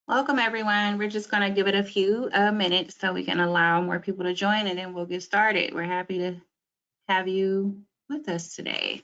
Welcome, everyone. We're just going to give it a few minutes so we can allow more people to join, and then we'll get started. We're happy to have you with us today.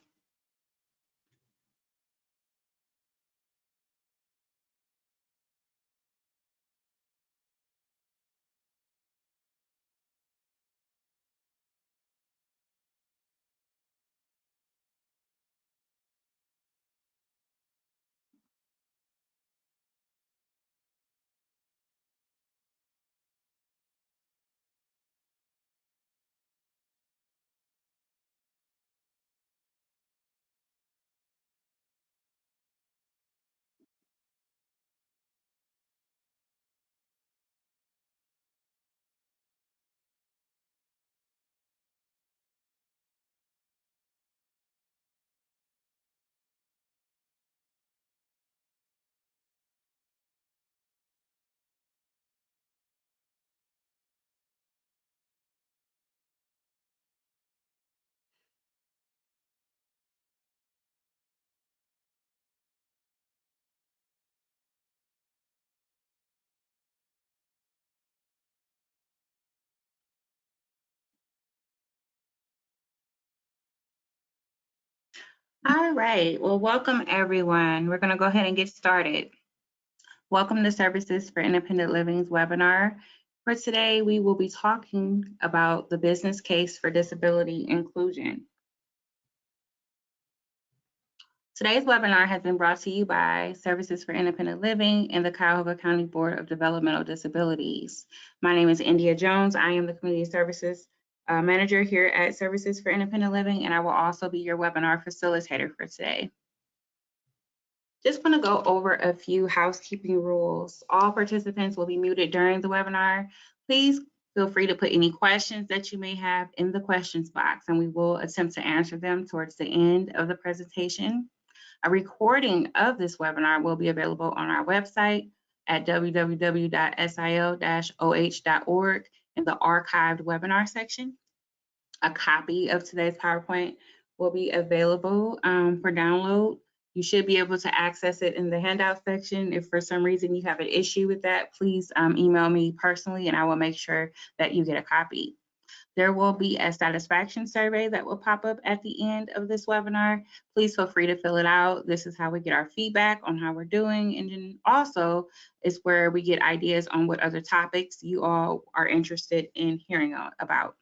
All right. Well, welcome, everyone. We're going to go ahead and get started. Welcome to Services for Independent Living's webinar. For today, we will be talking about the business case for disability inclusion. Today's webinar has been brought to you by Services for Independent Living and the Cuyahoga County Board of Developmental Disabilities. My name is India Jones. I am the Community Services Manager here at Services for Independent Living, and I will also be your webinar facilitator for today. Just want to go over a few housekeeping rules. All participants will be muted during the webinar. Please feel free to put any questions that you may have in the questions box, and we will attempt to answer them towards the end of the presentation. A recording of this webinar will be available on our website at www.sil-oh.org in the archived webinar section. A copy of today's PowerPoint will be available for download. You should be able to access it in the handout section. If for some reason you have an issue with that, please email me personally and I will make sure that you get a copy. There will be a satisfaction survey that will pop up at the end of this webinar. Please feel free to fill it out. This is how we get our feedback on how we're doing. And then also is where we get ideas on what other topics you all are interested in hearing about.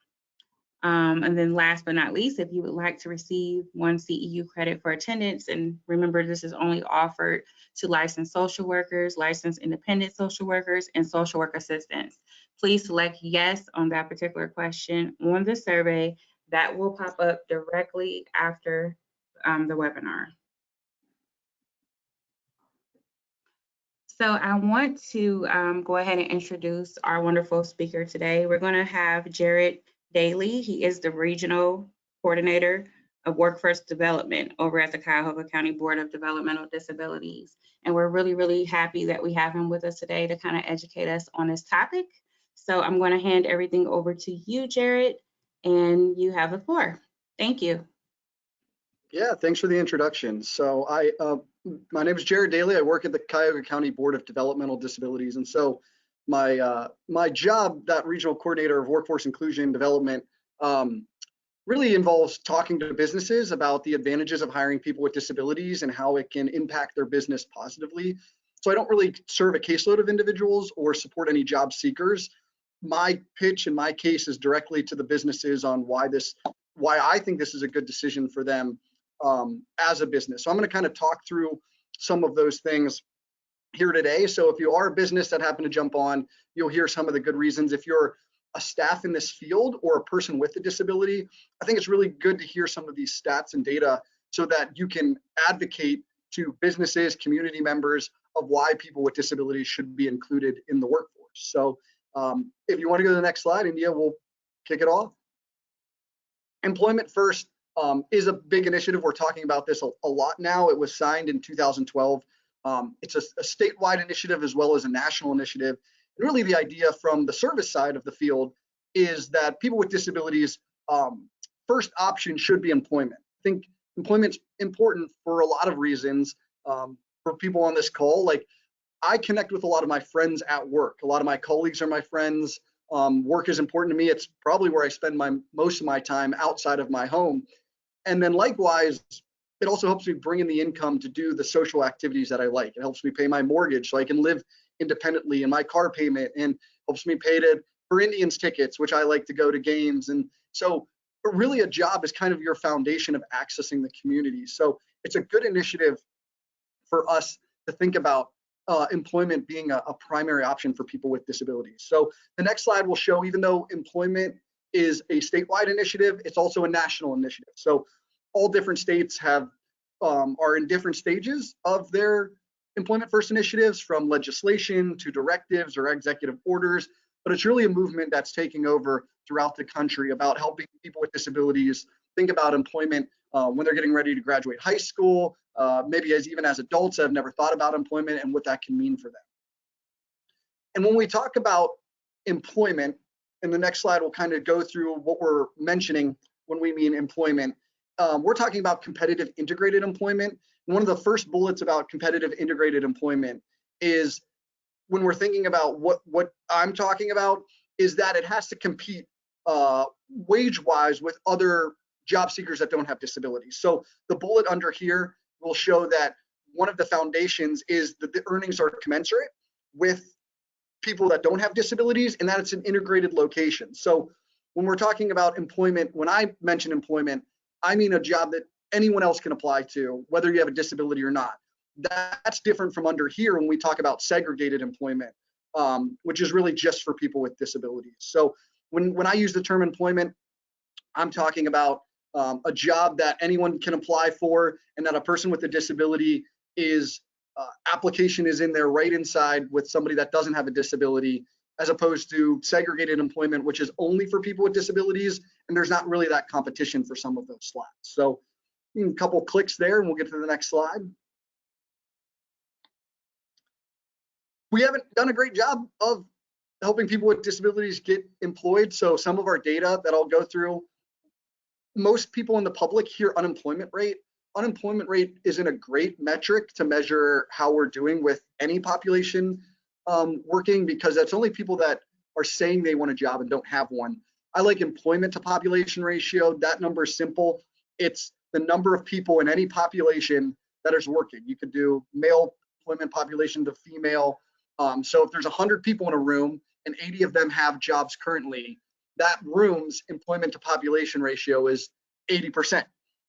And then last but not least, if you would like to receive 1 CEU credit for attendance, and remember this is only offered to licensed social workers, licensed independent social workers, and social work assistants. Please select yes on that particular question on the survey. That will pop up directly after the webinar. So I want to go ahead and introduce our wonderful speaker today. We're going to have Jared Daly. He is the Regional Coordinator of Workforce Development over at the Cuyahoga County Board of Developmental Disabilities. And we're really, really happy that we have him with us today to kind of educate us on this topic. So I'm going to hand everything over to you, Jared, and you have the floor. Thank you. Yeah, thanks for the introduction. So my name is Jared Daly. I work at the Cuyahoga County Board of Developmental Disabilities. And so my job, that regional coordinator of workforce inclusion development, really involves talking to businesses about the advantages of hiring people with disabilities and how it can impact their business positively. So I don't really serve a caseload of individuals or support any job seekers. My pitch in my case is directly to the businesses on why I think this is a good decision for them as a business. So I'm going to kind of talk through some of those things here today. So if you are a business that happen to jump on, you'll hear some of the good reasons. If you're a staff in this field or a person with a disability, I think it's really good to hear some of these stats and data so that you can advocate to businesses, community members of why people with disabilities should be included in the workforce. So if you want to go to the next slide, India, we'll kick it off. Employment First is a big initiative. We're talking about this a lot now. It was signed in 2012. It's a statewide initiative as well as a national initiative. And really the idea from the service side of the field is that people with disabilities, first option should be employment. I think employment's important for a lot of reasons. For people on this call, like I connect with a lot of my friends at work. A lot of my colleagues are my friends. Work is important to me. It's probably where I spend most of my time outside of my home. And then likewise, it also helps me bring in the income to do the social activities that I like. It helps me pay my mortgage so I can live independently, and my car payment, and helps me pay for Indians tickets, which I like to go to games. And so really a job is kind of your foundation of accessing the community. So it's a good initiative for us to think about employment being a primary option for people with disabilities. So the next slide will show, even though employment is a statewide initiative, it's also a national initiative. So all different states are in different stages of their employment first initiatives, from legislation to directives or executive orders. But it's really a movement that's taking over throughout the country about helping people with disabilities think about employment when they're getting ready to graduate high school, maybe even as adults that have never thought about employment and what that can mean for them. And when we talk about employment, in the next slide, we'll kind of go through what we're mentioning when we mean employment. We're talking about competitive integrated employment. And one of the first bullets about competitive integrated employment is, when we're thinking about what I'm talking about, is that it has to compete wage-wise with other job seekers that don't have disabilities. So the bullet under here will show that one of the foundations is that the earnings are commensurate with people that don't have disabilities, and that it's an integrated location. So when we're talking about employment, when I mention employment, I mean a job that anyone else can apply to, whether you have a disability or not. That's different from under here when we talk about segregated employment, which is really just for people with disabilities. So when I use the term employment, I'm talking about a job that anyone can apply for, and that a person with a disability application is in there right inside with somebody that doesn't have a disability, as opposed to segregated employment, which is only for people with disabilities, and there's not really that competition for some of those slots. So a couple clicks there and we'll get to the next slide. We haven't done a great job of helping people with disabilities get employed. So some of our data that I'll go through, most people in the public hear unemployment rate. Unemployment rate isn't a great metric to measure how we're doing with any population working, because that's only people that are saying they want a job and don't have one. I like employment to population ratio. That number is simple. It's the number of people in any population that is working. You could do male employment population to female. So if there's 100 people in a room and 80 of them have jobs currently, that room's employment to population ratio is 80%.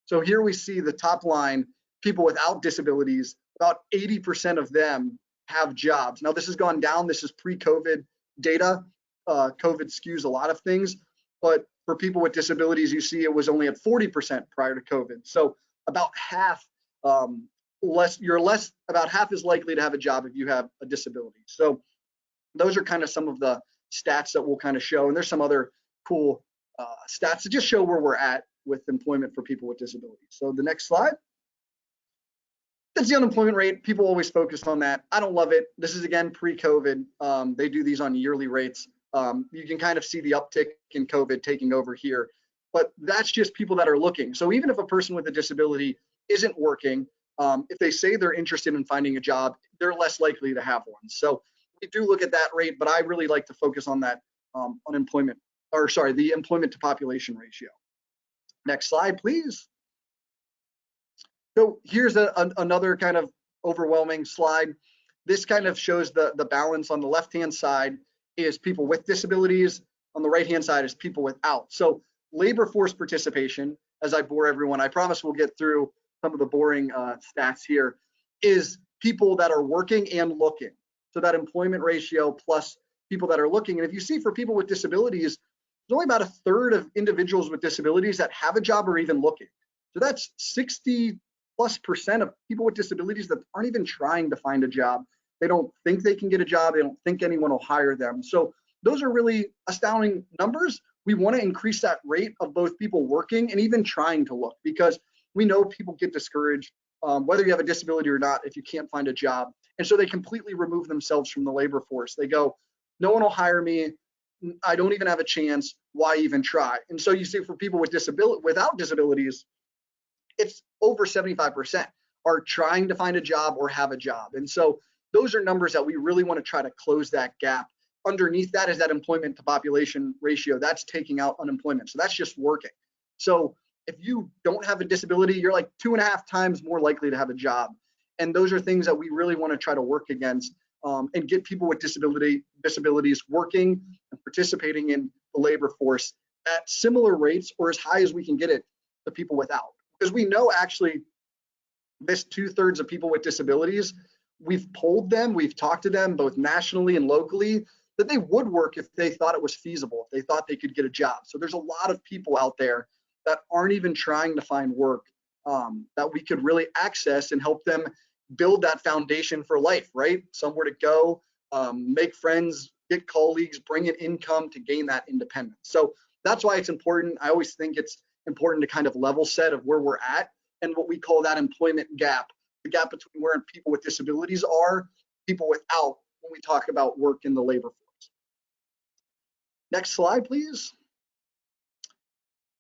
So here we see the top line, people without disabilities, about 80% of them have jobs. Now this has gone down. This is pre-COVID data. COVID skews a lot of things, but for people with disabilities, you see it was only at 40% prior to COVID. So about half, about half is likely to have a job if you have a disability. So those are kind of some of the stats that we'll kind of show. And there's some other cool stats to just show where we're at with employment for people with disabilities. So the next slide. That's the unemployment rate. People always focus on that. I don't love it. This is again pre-COVID. They do these on yearly rates. You can kind of see the uptick in COVID taking over here, but that's just people that are looking. So even if a person with a disability isn't working, if they say they're interested in finding a job, they're less likely to have one. So we do look at that rate, but I really like to focus on that the employment to population ratio. Next slide, please. So here's another kind of overwhelming slide. This kind of shows the balance. On the left-hand side is people with disabilities. On the right-hand side is people without. So labor force participation, as I bore everyone, I promise we'll get through some of the boring stats here, is people that are working and looking. So that employment ratio plus people that are looking. And if you see for people with disabilities, there's only about a third of individuals with disabilities that have a job or even looking. So that's 60+% of people with disabilities that aren't even trying to find a job. They don't think they can get a job. They don't think anyone will hire them. So those are really astounding numbers. We want to increase that rate of both people working and even trying to look, because we know people get discouraged, whether you have a disability or not, if you can't find a job. And so they completely remove themselves from the labor force. They go, no one will hire me. I don't even have a chance. Why even try? And so you see for people with without disabilities, it's over 75% are trying to find a job or have a job. And so those are numbers that we really want to try to close that gap. Underneath that is that employment to population ratio. That's taking out unemployment. So that's just working. So if you don't have a disability, you're like 2.5 times more likely to have a job. And those are things that we really want to try to work against, and get people with disabilities working and participating in the labor force at similar rates or as high as we can get it to people without. Because we know actually this 2/3 of people with disabilities, we've polled them, we've talked to them both nationally and locally, that they would work if they thought it was feasible, if they thought they could get a job. So there's a lot of people out there that aren't even trying to find work, that we could really access and help them build that foundation for life, right? Somewhere to go, make friends, get colleagues, bring in income to gain that independence. So that's why it's important. I always think it's important to kind of level set of where we're at and what we call that employment gap, the gap between where people with disabilities are, people without, when we talk about work in the labor force. Next slide, please.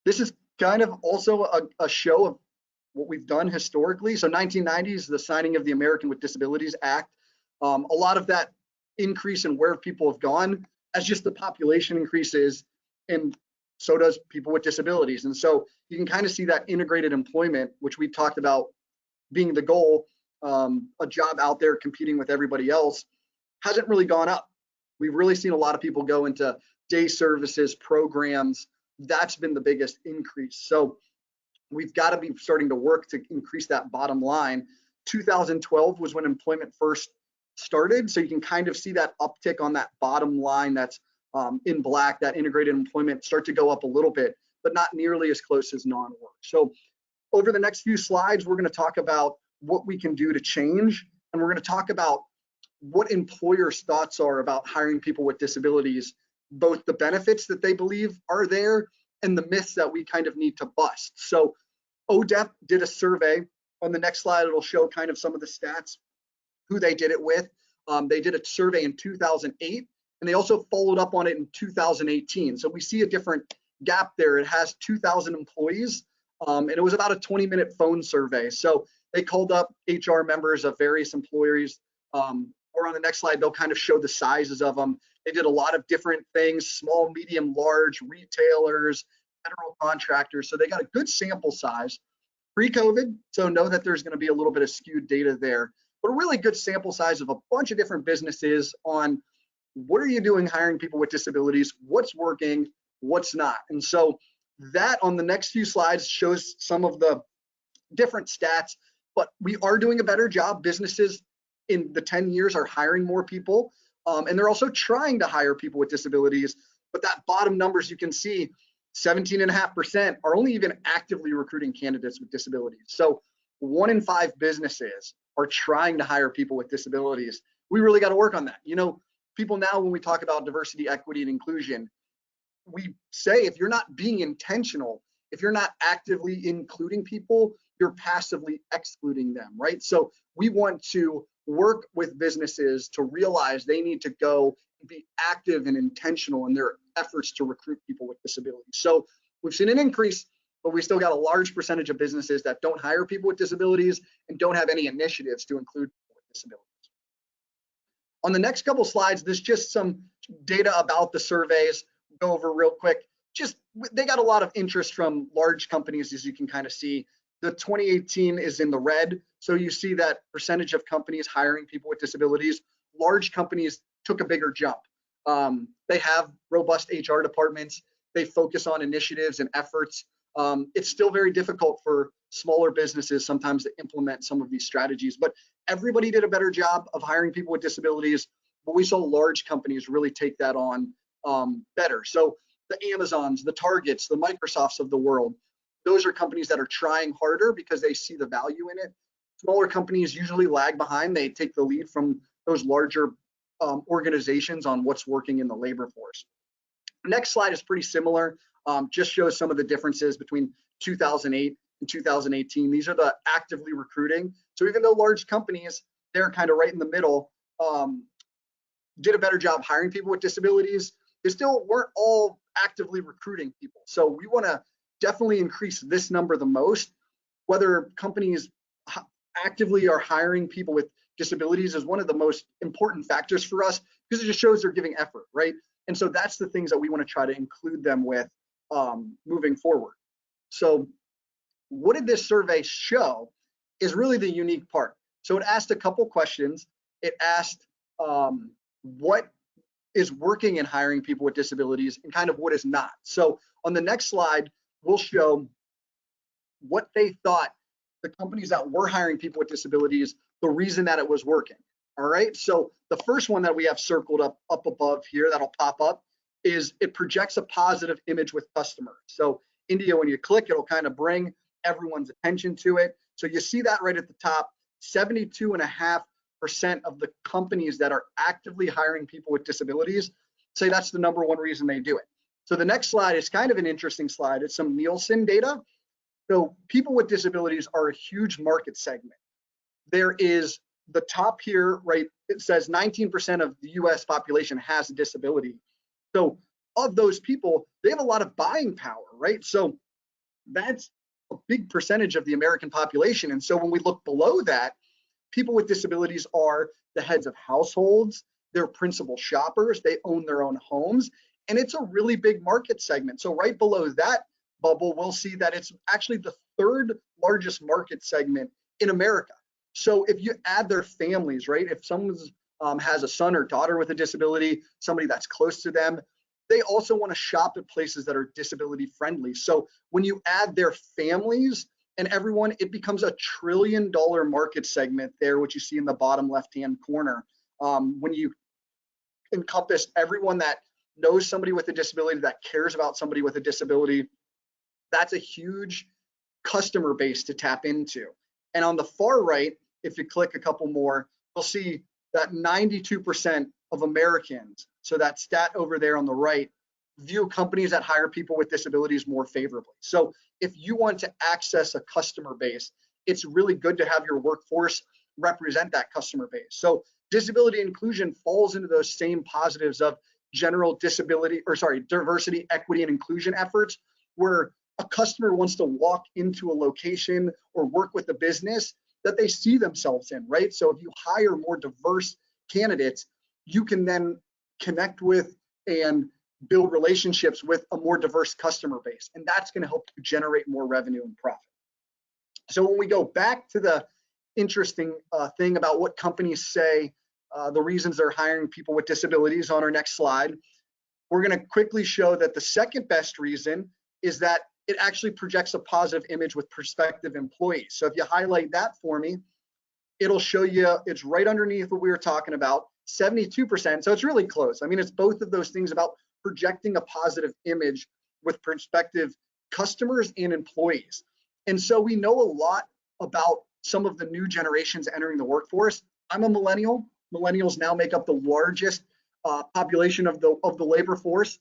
This is kind of also a show of what we've done historically. So 1990s, the signing of the American with Disabilities Act. A lot of that increase in where people have gone as just the population increases, and so does people with disabilities. And so you can kind of see that integrated employment, which we talked about being the goal, a job out there competing with everybody else, hasn't really gone up. We've really seen a lot of people go into day services, programs. That's been the biggest increase. So we've got to be starting to work to increase that bottom line. 2012 was when employment first started. So you can kind of see that uptick on that bottom line that's in black, that integrated employment start to go up a little bit, but not nearly as close as non-work. So over the next few slides, we're going to talk about what we can do to change. And we're going to talk about what employers' thoughts are about hiring people with disabilities, both the benefits that they believe are there and the myths that we kind of need to bust. So ODEP did a survey. On the next slide, it'll show kind of some of the stats, who they did it with. They did a survey in 2008, and they also followed up on it in 2018. So we see a different gap there. It has 2,000 employees, and it was about a 20-minute phone survey. So they called up HR members of various employers. Or on the next slide, they'll kind of show the sizes of them. They did a lot of different things, small, medium, large, retailers, federal contractors. So they got a good sample size pre-COVID. So know that there's going to be a little bit of skewed data there, but a really good sample size of a bunch of different businesses on what are you doing hiring people with disabilities, what's working, what's not. And so that on the next few slides shows some of the different stats, but we are doing a better job. Businesses in the 10 years are hiring more people, and they're also trying to hire people with disabilities. But that bottom numbers you can see, 17.5% are only even actively recruiting candidates with disabilities. So 1 in 5 businesses are trying to hire people with disabilities. We really got to work on that. You know, people now, when we talk about diversity, equity, and inclusion, we say if you're not being intentional, if you're not actively including people, you're passively excluding them, right? So we want to work with businesses to realize they need to go and be active and intentional in their efforts to recruit people with disabilities. So we've seen an increase, but we still got a large percentage of businesses that don't hire people with disabilities and don't have any initiatives to include people with disabilities. On the next couple slides, there's just some data about the surveys. Go over real quick. Just they got a lot of interest from large companies, as you can kind of see. The 2018 is in the red. So you see that percentage of companies hiring people with disabilities. Large companies took a bigger jump. They have robust HR departments. They focus on initiatives and efforts. It's still very difficult for smaller businesses sometimes to implement some of these strategies, but everybody did a better job of hiring people with disabilities. But we saw large companies really take that on better. So the Amazons, the Targets, the Microsofts of the world, those are companies that are trying harder because they see the value in it. Smaller companies usually lag behind. They take the lead from those larger organizations on what's working in the labor force. Next slide is pretty similar, just shows some of the differences between 2008 and 2018. These are the actively recruiting. So even though large companies, they're kind of right in the middle, did a better job hiring people with disabilities, they still weren't all actively recruiting people. So we want to definitely increase this number the most. Whether companies actively are hiring people with disabilities is one of the most important factors for us because it just shows they're giving effort, right? And so that's the things that we want to try to include them with moving forward. So what did this survey show is really the unique part. So it asked a couple questions. It asked what is working in hiring people with disabilities and kind of what is not. So on the next slide, we'll show what they thought the companies that were hiring people with disabilities, the reason that it was working. All right, so the first one that we have circled up above here that'll pop up is it projects a positive image with customers. So India, when you click, it'll kind of bring everyone's attention to it. So you see that right at the top, 72.5% of the companies that are actively hiring people with disabilities say that's the number one reason they do it. So the next slide is kind of an interesting slide. It's some Nielsen data. So people with disabilities are a huge market segment. There is the top here, right? It says 19% of the US population has a disability. So of those people, they have a lot of buying power, right? So that's a big percentage of the American population. And so when we look below that, people with disabilities are the heads of households, they're principal shoppers, they own their own homes, and it's a really big market segment. So right below that bubble, we'll see that it's actually the third largest market segment in America. So if you add their families, right, if someone has a son or daughter with a disability, somebody that's close to them, they also want to shop at places that are disability friendly. So when you add their families and everyone, it becomes a $1 trillion market segment there, which you see in the bottom left-hand corner. When you encompass everyone that knows somebody with a disability, that cares about somebody with a disability, that's a huge customer base to tap into. And on the far right, if you click a couple more, you'll see that 92% of Americans, so that stat over there on the right, view companies that hire people with disabilities more favorably. So if you want to access a customer base, it's really good to have your workforce represent that customer base. So disability inclusion falls into those same positives of general diversity, equity, and inclusion efforts, where a customer wants to walk into a location or work with a business that they see themselves in, right? So if you hire more diverse candidates, you can then connect with and build relationships with a more diverse customer base, and that's going to help you generate more revenue and profit. So when we go back to the interesting thing about what companies say, the reasons they're hiring people with disabilities on our next slide, we're going to quickly show that the second best reason is that it actually projects a positive image with prospective employees. So if you highlight that for me, it'll show you, it's right underneath what we were talking about, 72%. So it's really close. I mean, it's both of those things about projecting a positive image with prospective customers and employees. And so we know a lot about some of the new generations entering the workforce. I'm a millennial. Millennials now make up the largest population of the labor force,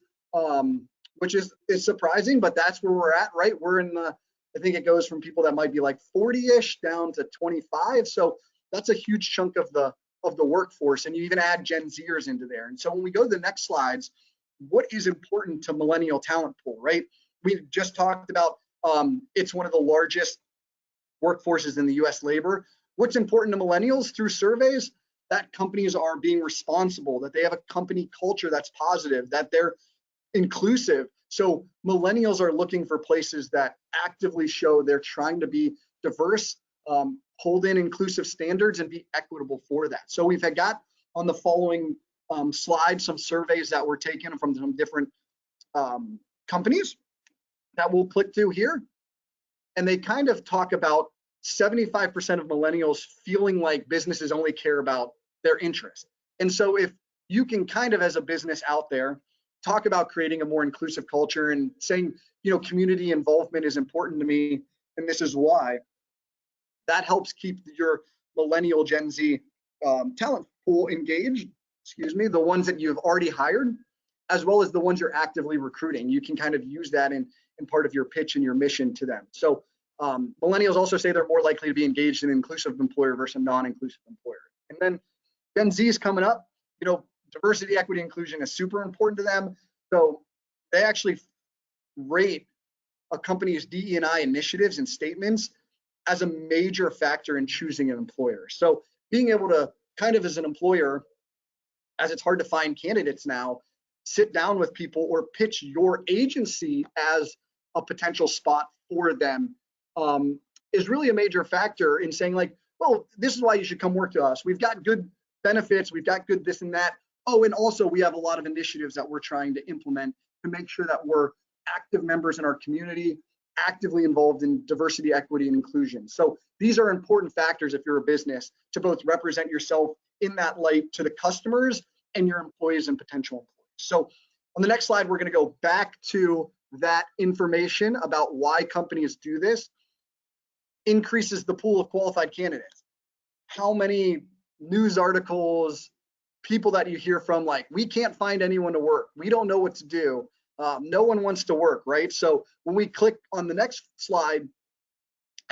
which is surprising, but that's where we're at, right? We're in the, I think it goes from people that might be like 40-ish down to 25. So that's a huge chunk of the workforce, and you even add Gen Zers into there. And so when we go to the next slides, what is important to millennial talent pool, right? We just talked about it's one of the largest workforces in the US labor. What's important to millennials through surveys? That companies are being responsible, that they have a company culture that's positive, that they're inclusive. So millennials are looking for places that actively show they're trying to be diverse, hold in inclusive standards, and be equitable for that. So we've got on the following slide some surveys that were taken from some different companies that we'll click to here. And they kind of talk about 75% of millennials feeling like businesses only care about their interests. And so if you can kind of, as a business out there, talk about creating a more inclusive culture and saying, you know, community involvement is important to me, and this is why, that helps keep your millennial Gen Z talent pool engaged, the ones that you've already hired, as well as the ones you're actively recruiting. You can kind of use that in part of your pitch and your mission to them. So millennials also say they're more likely to be engaged in an inclusive employer versus a non-inclusive employer. And then Gen Z is coming up. You know, diversity, equity, inclusion is super important to them. So they actually rate a company's DE&I initiatives and statements as a major factor in choosing an employer. So being able to kind of, as an employer, as it's hard to find candidates now, sit down with people or pitch your agency as a potential spot for them, is really a major factor in saying, like, well, this is why you should come work to us. We've got good benefits, we've got good this and that. Oh, and also we have a lot of initiatives that we're trying to implement to make sure that we're active members in our community, actively involved in diversity, equity, and inclusion. So these are important factors if you're a business to both represent yourself in that light to the customers and your employees and potential employees. So on the next slide, we're going to go back to that information about why companies do this. Increases the pool of qualified candidates. How many news articles, people that you hear from, like, we can't find anyone to work, we don't know what to do, no one wants to work, right? So when we click on the next slide,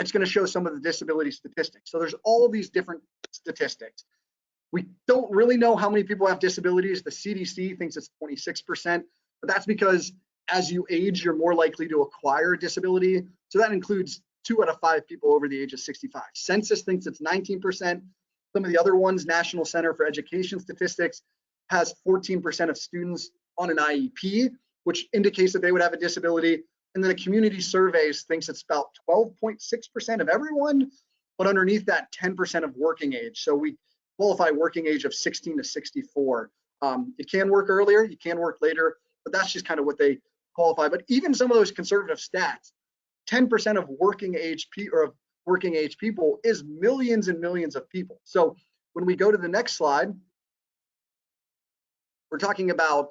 it's going to show some of the disability statistics. So there's all these different statistics. We don't really know how many people have disabilities. The CDC thinks it's 26%, but that's because as you age, you're more likely to acquire a disability. So that includes 2 out of 5 people over the age of 65. Census thinks it's 19%. Some of the other ones, National Center for Education Statistics, has 14% of students on an IEP, which indicates that they would have a disability. And then the community surveys thinks it's about 12.6% of everyone, but underneath that, 10% of working age. So we qualify working age of 16 to 64. It can work earlier, you can work later, but that's just kind of what they qualify. But even some of those conservative stats, 10% of working age people is millions and millions of people. So when we go to the next slide, we're talking about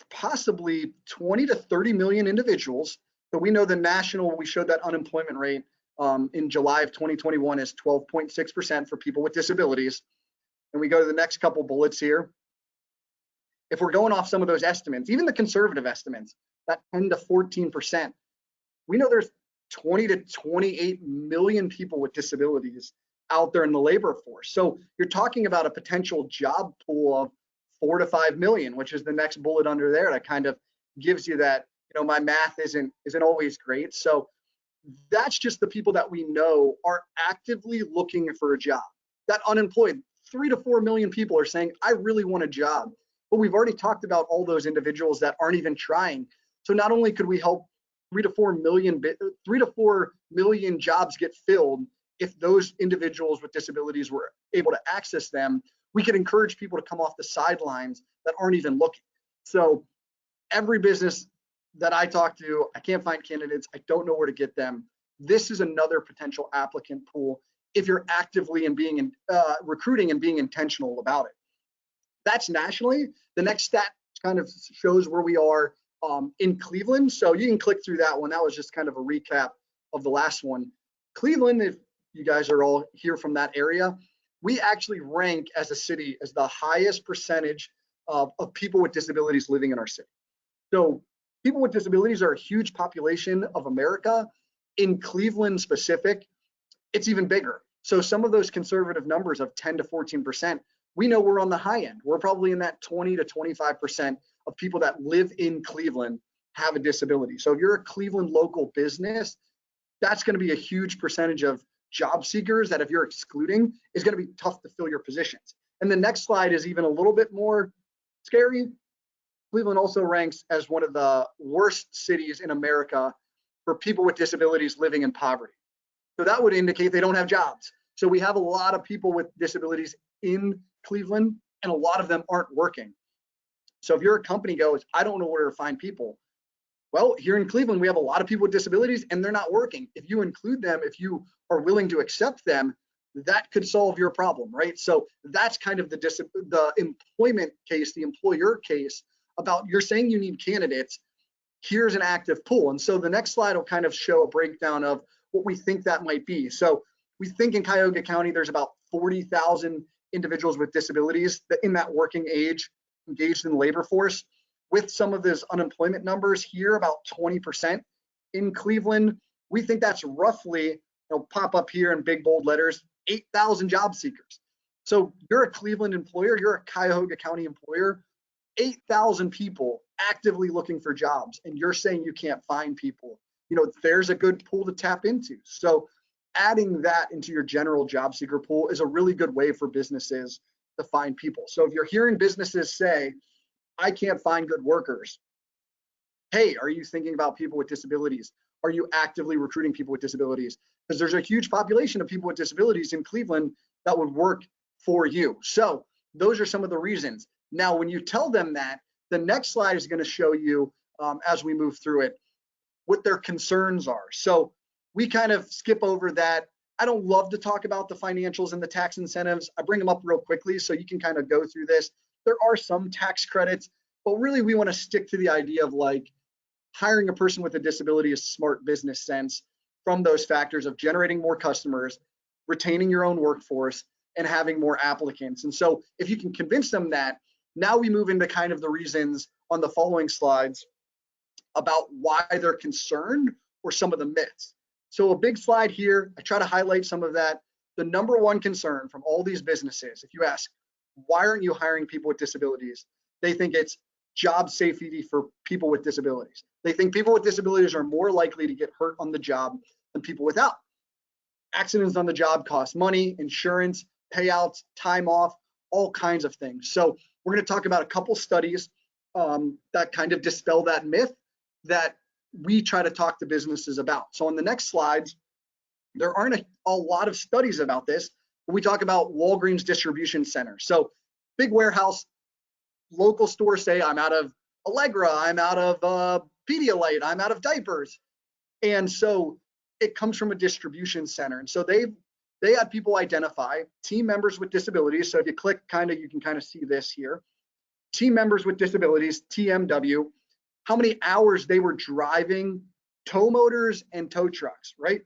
possibly 20 to 30 million individuals. So we know the national, we showed that unemployment rate in July of 2021 is 12.6% for people with disabilities. And we go to the next couple bullets here. If we're going off some of those estimates, even the conservative estimates, that 10 to 14%, we know there's 20 to 28 million people with disabilities out there in the labor force. So you're talking about a potential job pool of 4 to 5 million, which is the next bullet under there. That kind of gives you that, you know, my math isn't always great. So that's just the people that we know are actively looking for a job. That unemployed, 3 to 4 million people are saying, I really want a job. But we've already talked about all those individuals that aren't even trying. So not only could we help 3 to 4 million jobs get filled if those individuals with disabilities were able to access them, we could encourage people to come off the sidelines that aren't even looking. So every business that I talk to, I can't find candidates, I don't know where to get them. This is another potential applicant pool if you're actively and being recruiting and being intentional about it. That's nationally. The next stat kind of shows where we are in Cleveland. So you can click through that one. That was just kind of a recap of the last one. Cleveland, if you guys are all here from that area, we actually rank as a city as the highest percentage of people with disabilities living in our city. So people with disabilities are a huge population of America. In Cleveland specific, it's even bigger. So some of those conservative numbers of 10 to 14%, we know we're on the high end. We're probably in that 20 to 25% of people that live in Cleveland have a disability. So if you're a Cleveland local business, that's going to be a huge percentage of job seekers that if you're excluding is going to be tough to fill your positions. And the next slide is even a little bit more scary. Cleveland also ranks as one of the worst cities in America for people with disabilities living in poverty. So that would indicate they don't have jobs. So we have a lot of people with disabilities in Cleveland, and a lot of them aren't working. So if your company goes, I don't know where to find people. Well, here in Cleveland, we have a lot of people with disabilities and they're not working. If you include them, if you are willing to accept them, that could solve your problem, right? So that's kind of the employment case, the employer case about you're saying you need candidates. Here's an active pool. And so the next slide will kind of show a breakdown of what we think that might be. So we think in Cuyahoga County, there's about 40,000 individuals with disabilities that in that working age engaged in the labor force. With some of those unemployment numbers here, about 20% in Cleveland, we think that's roughly, it'll pop up here in big bold letters, 8,000 job seekers. So you're a Cleveland employer, you're a Cuyahoga County employer, 8,000 people actively looking for jobs, and you're saying you can't find people. You know, there's a good pool to tap into. So adding that into your general job seeker pool is a really good way for businesses to find people. So if you're hearing businesses say, I can't find good workers, hey, are you thinking about people with disabilities? Are you actively recruiting people with disabilities? Because there's a huge population of people with disabilities in Cleveland that would work for you. So those are some of the reasons. Now, when you tell them that, the next slide is going to show you, as we move through it, what their concerns are. So we kind of skip over that. I don't love to talk about the financials and the tax incentives. I bring them up real quickly so you can kind of go through this. There are some tax credits, but really we want to stick to the idea of like hiring a person with a disability is smart business sense from those factors of generating more customers, retaining your own workforce, and having more applicants. And so if you can convince them that, now we move into kind of the reasons on the following slides about why they're concerned or some of the myths. So a big slide here, I try to highlight some of that. The number one concern from all these businesses, if you ask, why aren't you hiring people with disabilities? They think it's job safety for people with disabilities. They think people with disabilities are more likely to get hurt on the job than people without. Accidents on the job cost money, insurance, payouts, time off, all kinds of things. So we're going to talk about a couple studies that kind of dispel that myth that we try to talk to businesses about. So on the next slides, there aren't a lot of studies about this, but we talk about Walgreens distribution center. So big warehouse, local stores say, I'm out of Allegra, I'm out of Pedialyte, I'm out of diapers. And so it comes from a distribution center. And so they had people identify team members with disabilities. So if you click you can kind of see this here. Team members with disabilities, TMW, how many hours they were driving tow motors and tow trucks, right?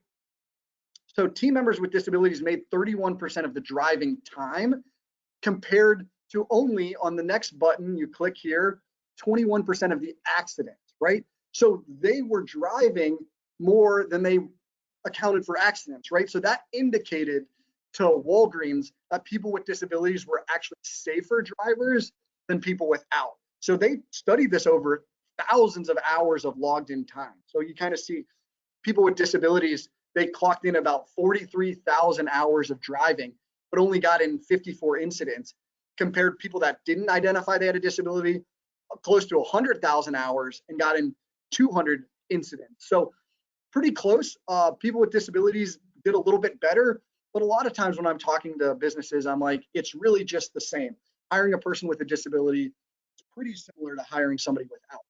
So team members with disabilities made 31% of the driving time compared to only, on the next button, you click here, 21% of the accidents, right? So they were driving more than they accounted for accidents, right? So that indicated to Walgreens that people with disabilities were actually safer drivers than people without. So they studied this over thousands of hours of logged in time. So you kind of see people with disabilities, they clocked in about 43,000 hours of driving, but only got in 54 incidents, compared to people that didn't identify they had a disability, close to 100,000 hours and got in 200 incidents. So pretty close. People with disabilities did a little bit better, but a lot of times when I'm talking to businesses, I'm like, it's really just the same. Hiring a person with a disability is pretty similar to hiring somebody without.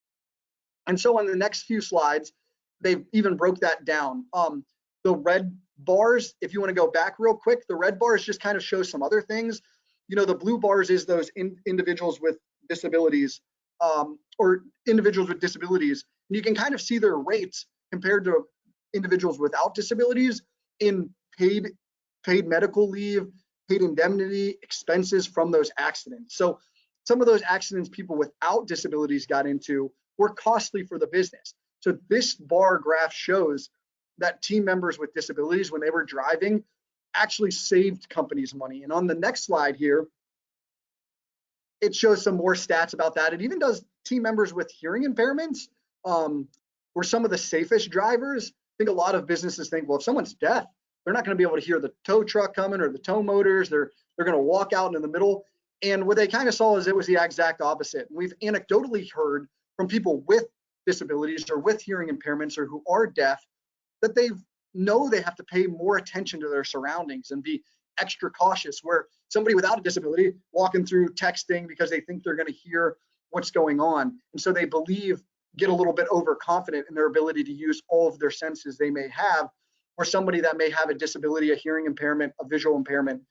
And so on the next few slides, they've even broke that down. The red bars, if you want to go back real quick, the red bars just kind of show some other things. You know, the blue bars is those individuals with disabilities or individuals with disabilities. And you can kind of see their rates compared to individuals without disabilities in paid medical leave, paid indemnity, expenses from those accidents. So some of those accidents people without disabilities got into were costly for the business. So this bar graph shows that team members with disabilities, when they were driving, actually saved companies money. And on the next slide here, it shows some more stats about that. It even does team members with hearing impairments were some of the safest drivers. I think a lot of businesses think, well, if someone's deaf, they're not going to be able to hear the tow truck coming or the tow motors. They're going to walk out into the middle. And what they kind of saw is it was the exact opposite. We've anecdotally heard from people with disabilities or with hearing impairments or who are deaf that they know they have to pay more attention to their surroundings and be extra cautious, where somebody without a disability walking through texting because they think they're going to hear what's going on. And so they get a little bit overconfident in their ability to use all of their senses they may have, or somebody that may have a disability, a hearing impairment, a visual impairment,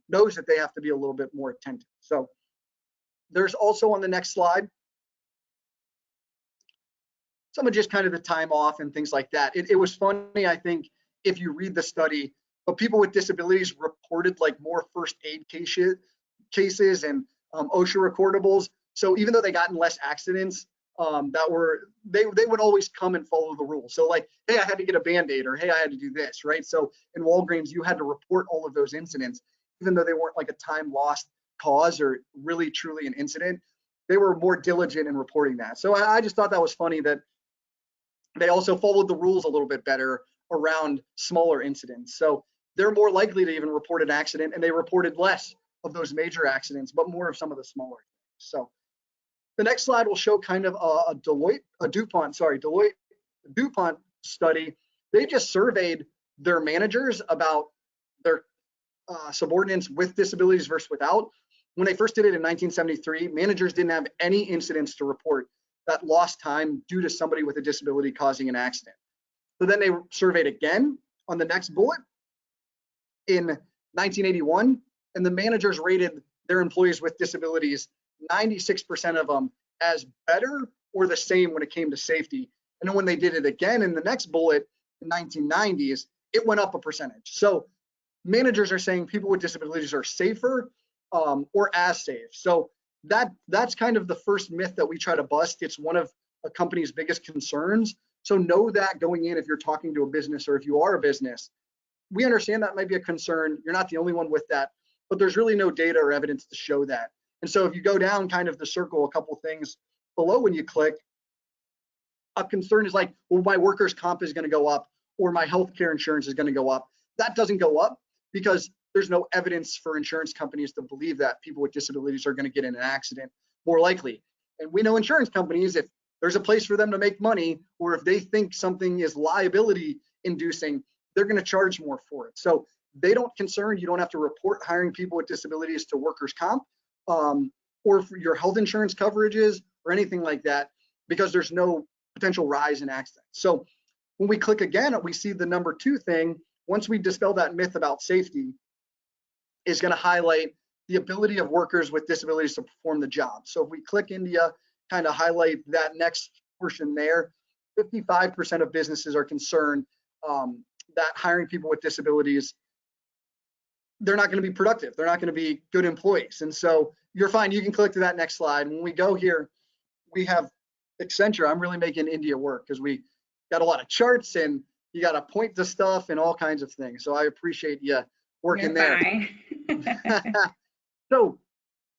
knows that they have to be a little bit more attentive. So there's also on the next slide, some of just kind of the time off and things like that. It was funny, I think, if you read the study, but people with disabilities reported like more first aid cases and OSHA recordables. So even though they got in less accidents, they would always come and follow the rules. So like, hey, I had to get a Band-Aid, or hey, I had to do this, right? So in Walgreens, you had to report all of those incidents, even though they weren't like a time lost cause or really truly an incident. They were more diligent in reporting that. So I just thought that was funny that they also followed the rules a little bit better around smaller incidents. So they're more likely to even report an accident, and they reported less of those major accidents, but more of some of the smaller things. So the next slide will show kind of a Deloitte DuPont study. They just surveyed their managers about their subordinates with disabilities versus without. When they first did it in 1973, managers didn't have any incidents to report that lost time due to somebody with a disability causing an accident. So then they surveyed again on the next bullet in 1981, and the managers rated their employees with disabilities, 96% of them, as better or the same when it came to safety. And then when they did it again in the next bullet in 1990s, it went up a percentage. So managers are saying people with disabilities are safer or as safe. So that's kind of the first myth that we try to bust. It's one of a company's biggest concerns. So know that going in if you're talking to a business or if you are a business. We understand that might be a concern. You're not the only one with that, but there's really no data or evidence to show that. And so if you go down kind of the circle, a couple things below when you click, a concern is like, well, my workers' comp is going to go up or my healthcare insurance is going to go up. That doesn't go up because there's no evidence for insurance companies to believe that people with disabilities are going to get in an accident more likely. And we know insurance companies, if there's a place for them to make money, or if they think something is liability inducing, they're going to charge more for it. So they don't concern, you don't have to report hiring people with disabilities to workers' comp or for your health insurance coverages or anything like that, because there's no potential rise in accidents. So when we click again, we see the number 2 thing. Once we dispel that myth about safety, is going to highlight the ability of workers with disabilities to perform the job. So if we click India, kind of highlight that next portion there, 55% of businesses are concerned that hiring people with disabilities, they're not going to be productive. They're not going to be good employees. And so you're fine. You can click to that next slide. When we go here, we have Accenture. I'm really making India work because we got a lot of charts and you got to point to stuff and all kinds of things. So I appreciate you working there. So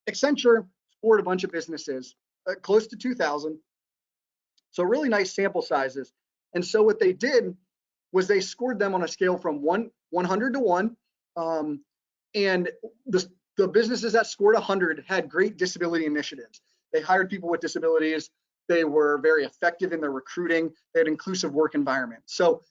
Accenture scored a bunch of businesses, close to 2,000. So really nice sample sizes. And so what they did was they scored them on a scale from 100 to 1. And the businesses that scored 100 had great disability initiatives. They hired people with disabilities. They were very effective in their recruiting. They had inclusive work environment. So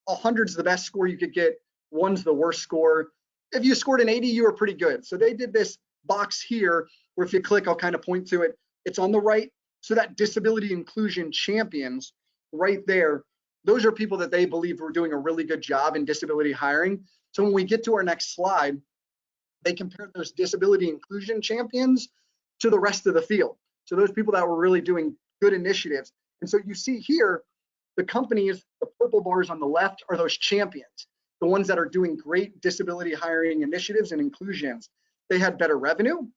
100's the best score you could get. 1's the worst score. If you scored an 80, you were pretty good. So they did this box here where if you click, I'll kind of point to it. It's on the right. So that disability inclusion champions right there, those are people that they believe were doing a really good job in disability hiring. So when we get to our next slide, they compare those disability inclusion champions to the rest of the field. So those people that were really doing good initiatives. And so you see here, the companies, the purple bars on the left are those champions, the ones that are doing great disability hiring initiatives and inclusions. They had better revenue,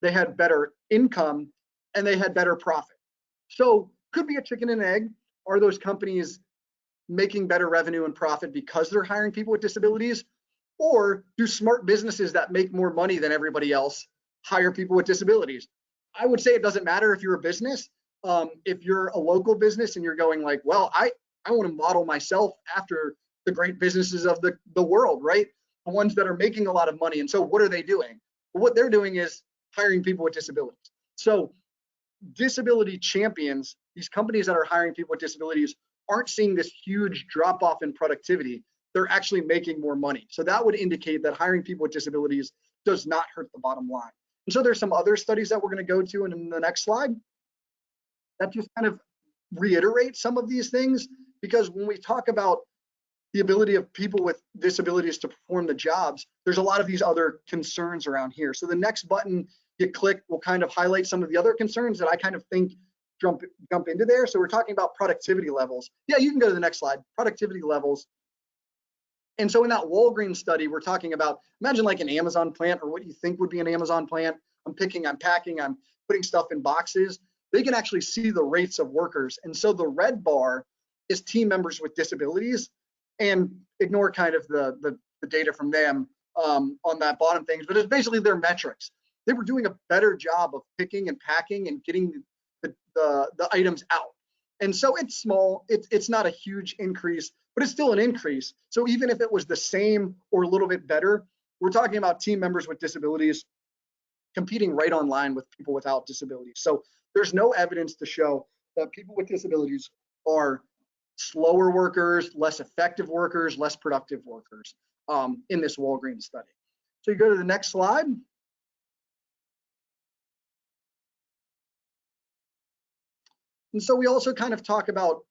they had better income, and they had better profit. So could be a chicken and egg. Are those companies making better revenue and profit because they're hiring people with disabilities? Or do smart businesses that make more money than everybody else hire people with disabilities? I would say it doesn't matter if you're a business. If you're a local business and you're going like, well, I want to model myself after the great businesses of the world, right? The ones that are making a lot of money. And so what are they doing? Well, what they're doing is hiring people with disabilities. So disability champions, these companies that are hiring people with disabilities, aren't seeing this huge drop off in productivity. They're actually making more money. So that would indicate that hiring people with disabilities does not hurt the bottom line. And so there's some other studies that we're going to go to in the next slide that just kind of reiterate some of these things, because when we talk about the ability of people with disabilities to perform the jobs, there's a lot of these other concerns around here. So the next button you click will kind of highlight some of the other concerns that I kind of think jump into there. So we're talking about productivity levels. Yeah, you can go to the next slide, productivity levels. And so in that Walgreens study, we're talking about, imagine like an Amazon plant or what you think would be an Amazon plant. I'm picking, I'm packing, I'm putting stuff in boxes. They can actually see the rates of workers. And so the red bar is team members with disabilities, and ignore kind of the data from them on that bottom things, but it's basically their metrics. They were doing a better job of picking and packing and getting the items out. And so it's small, it's not a huge increase, but it's still an increase. So even if it was the same or a little bit better, we're talking about team members with disabilities competing right on line with people without disabilities. So there's no evidence to show that people with disabilities are slower workers, less effective workers, less productive workers in this Walgreens study. So you go to the next slide. And so we also kind of talk about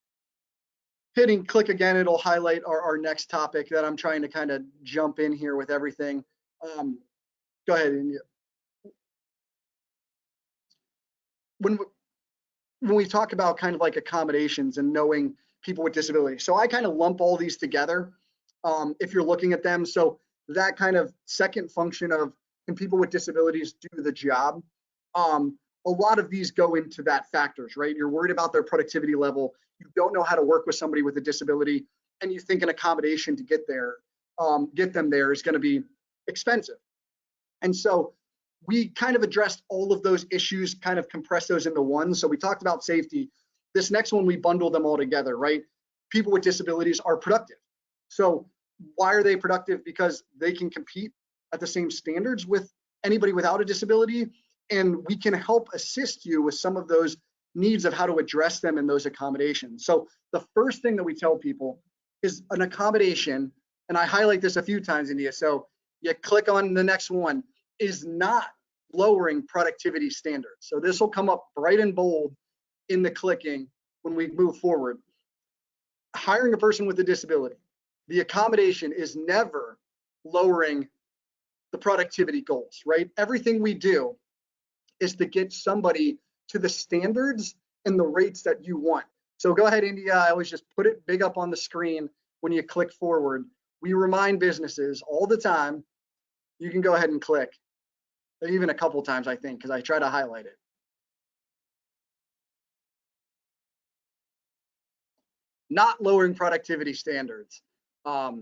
hitting click again, it'll highlight our next topic that I'm trying to kind of jump in here with everything. Go ahead, India. When we talk about kind of like accommodations and knowing people with disabilities, so I kind of lump all these together if you're looking at them. So that kind of second function of can people with disabilities do the job? A lot of these go into that factors, right? You're worried about their productivity level. You don't know how to work with somebody with a disability, and you think an accommodation to get them there is going to be expensive. And so we kind of addressed all of those issues, kind of compressed those into one. So we talked about safety. This next one, we bundled them all together, right? People with disabilities are productive. So why are they productive? Because they can compete at the same standards with anybody without a disability. And we can help assist you with some of those needs of how to address them in those accommodations. So the first thing that we tell people is an accommodation, and I highlight this a few times, India, so you click on the next one, is not lowering productivity standards. So this will come up bright and bold in the clicking when we move forward. Hiring a person with a disability, the accommodation is never lowering the productivity goals, right? Everything we do is to get somebody to the standards and the rates that you want. So go ahead, India. I always just put it big up on the screen when you click forward. We remind businesses all the time, you can go ahead and click, even a couple times, I think, because I try to highlight it. Not lowering productivity standards. I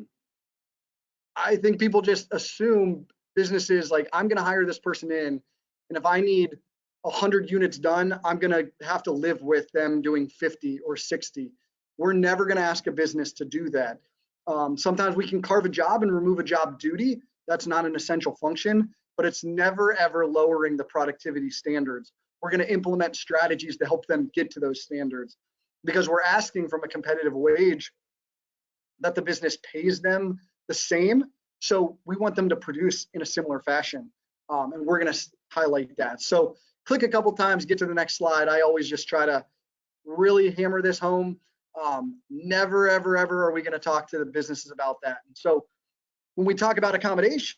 think people just assume businesses like, I'm going to hire this person in, and if I need 100 units done, I'm going to have to live with them doing 50 or 60. We're never going to ask a business to do that. Sometimes we can carve a job and remove a job duty. That's not an essential function, but it's never, ever lowering the productivity standards. We're going to implement strategies to help them get to those standards because we're asking from a competitive wage that the business pays them the same. So we want them to produce in a similar fashion. And we're going to highlight that. So click a couple times, get to the next slide. I always just try to really hammer this home. Never, ever, ever are we going to talk to the businesses about that. And so when we talk about accommodations,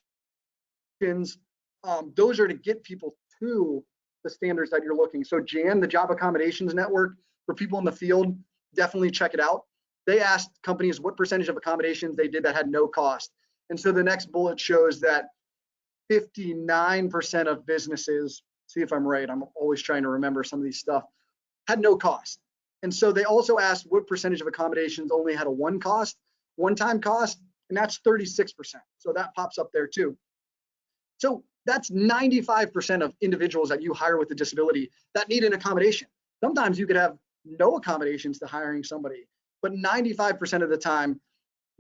those are to get people to the standards that you're looking. So Jan, the Job Accommodations Network, for people in the field, definitely check it out. They asked companies what percentage of accommodations they did that had no cost. And so the next bullet shows that 59% of businesses, see if I'm right, I'm always trying to remember some of these stuff, had no cost. And so they also asked what percentage of accommodations only had a one-time cost, and that's 36%. So that pops up there too. So that's 95% of individuals that you hire with a disability that need an accommodation. Sometimes you could have no accommodations to hiring somebody, but 95% of the time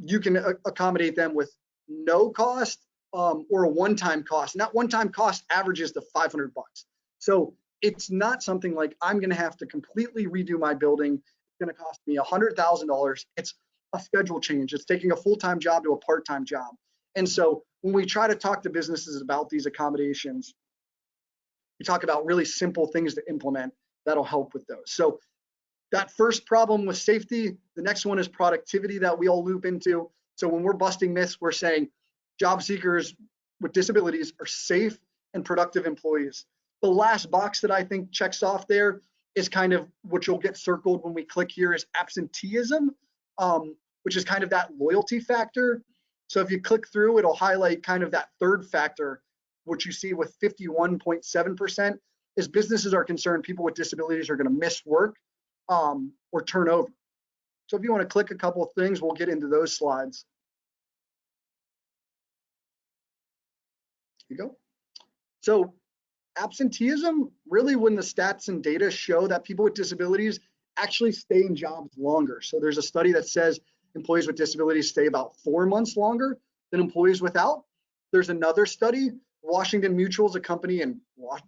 you can accommodate them with no cost or a one-time cost. And that one-time cost averages to $500. So it's not something like I'm going to have to completely redo my building. It's going to cost me $100,000. It's a schedule change. It's taking a full-time job to a part-time job. And so when we try to talk to businesses about these accommodations, we talk about really simple things to implement that'll help with those. So that first problem was safety. The next one is productivity that we all loop into. So when we're busting myths, we're saying job seekers with disabilities are safe and productive employees. The last box that I think checks off there is kind of what you'll get circled when we click here is absenteeism, which is kind of that loyalty factor. So if you click through, it'll highlight kind of that third factor, which you see with 51.7% is businesses are concerned people with disabilities are going to miss work or turn over. So if you want to click a couple of things, we'll get into those slides. Here you go. So absenteeism, really when the stats and data show that people with disabilities actually stay in jobs longer. So there's a study that says employees with disabilities stay about 4 months longer than employees without. There's another study, Washington Mutual is a company in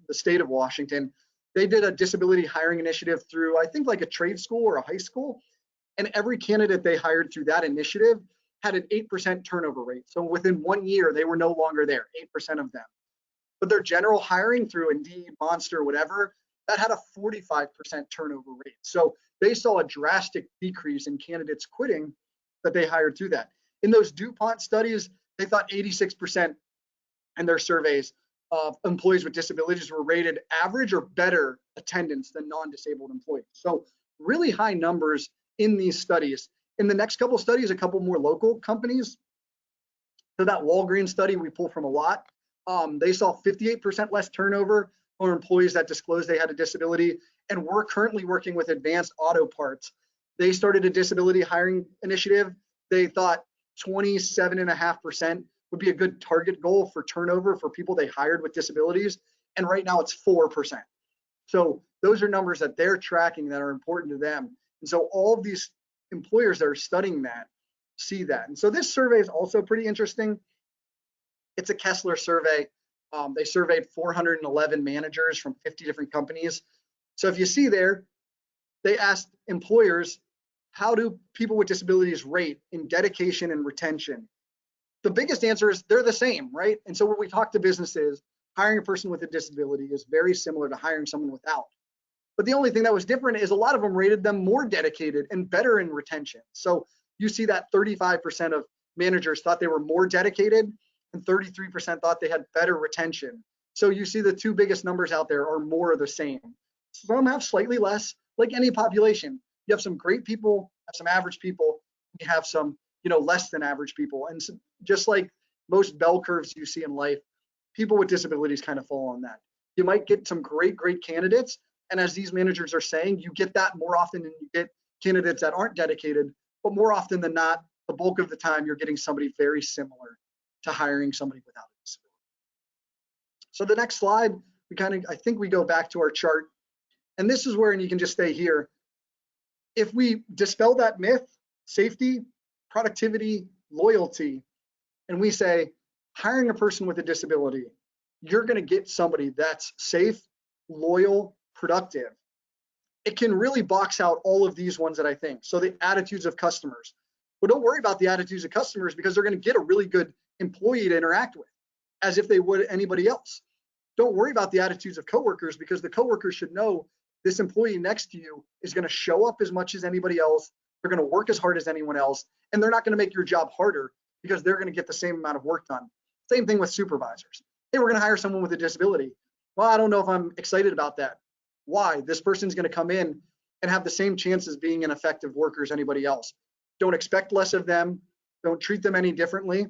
the state of Washington. They did a disability hiring initiative through, I think, like a trade school or a high school. And every candidate they hired through that initiative had an 8% turnover rate. So within 1 year, they were no longer there, 8% of them. But their general hiring through Indeed, Monster, whatever, that had a 45% turnover rate. So they saw a drastic decrease in candidates quitting that they hired through that. In those DuPont studies, they thought 86% in their surveys of employees with disabilities were rated average or better attendance than non-disabled employees. So really high numbers in these studies. In the next couple studies, a couple more local companies. So that Walgreens study we pull from a lot. They saw 58% less turnover for employees that disclosed they had a disability. And we're currently working with Advanced Auto Parts. They started a disability hiring initiative. They thought 27.5% would be a good target goal for turnover for people they hired with disabilities. And right now it's 4%. So those are numbers that they're tracking that are important to them. And so all of these employers that are studying that see that. And so this survey is also pretty interesting. It's a Kessler survey. They surveyed 411 managers from 50 different companies. So if you see there, they asked employers, how do people with disabilities rate in dedication and retention? The biggest answer is they're the same, right? And so when we talk to businesses, hiring a person with a disability is very similar to hiring someone without. But the only thing that was different is a lot of them rated them more dedicated and better in retention. So you see that 35% of managers thought they were more dedicated and 33% thought they had better retention. So you see the two biggest numbers out there are more of the same. Some have slightly less, like any population. You have some great people, have some average people, you have some, less than average people. And so just like most bell curves you see in life, people with disabilities kind of fall on that. You might get some great candidates. And as these managers are saying, you get that more often than you get candidates that aren't dedicated, but more often than not, the bulk of the time, you're getting somebody very similar to hiring somebody without a disability. So the next slide, I think we go back to our chart. And this is where, and you can just stay here. If we dispel that myth, safety, productivity, loyalty, and we say, hiring a person with a disability, you're going to get somebody that's safe, loyal, productive. It can really box out all of these ones that I think. So the attitudes of customers. Well, don't worry about the attitudes of customers because they're going to get a really good employee to interact with, as if they would anybody else. Don't worry about the attitudes of coworkers because the coworkers should know this employee next to you is going to show up as much as anybody else. They're going to work as hard as anyone else, and they're not going to make your job harder because they're going to get the same amount of work done. Same thing with supervisors. Hey, we're going to hire someone with a disability. Well, I don't know if I'm excited about that. Why? This person's going to come in and have the same chance as being an effective worker as anybody else. Don't expect less of them. Don't treat them any differently.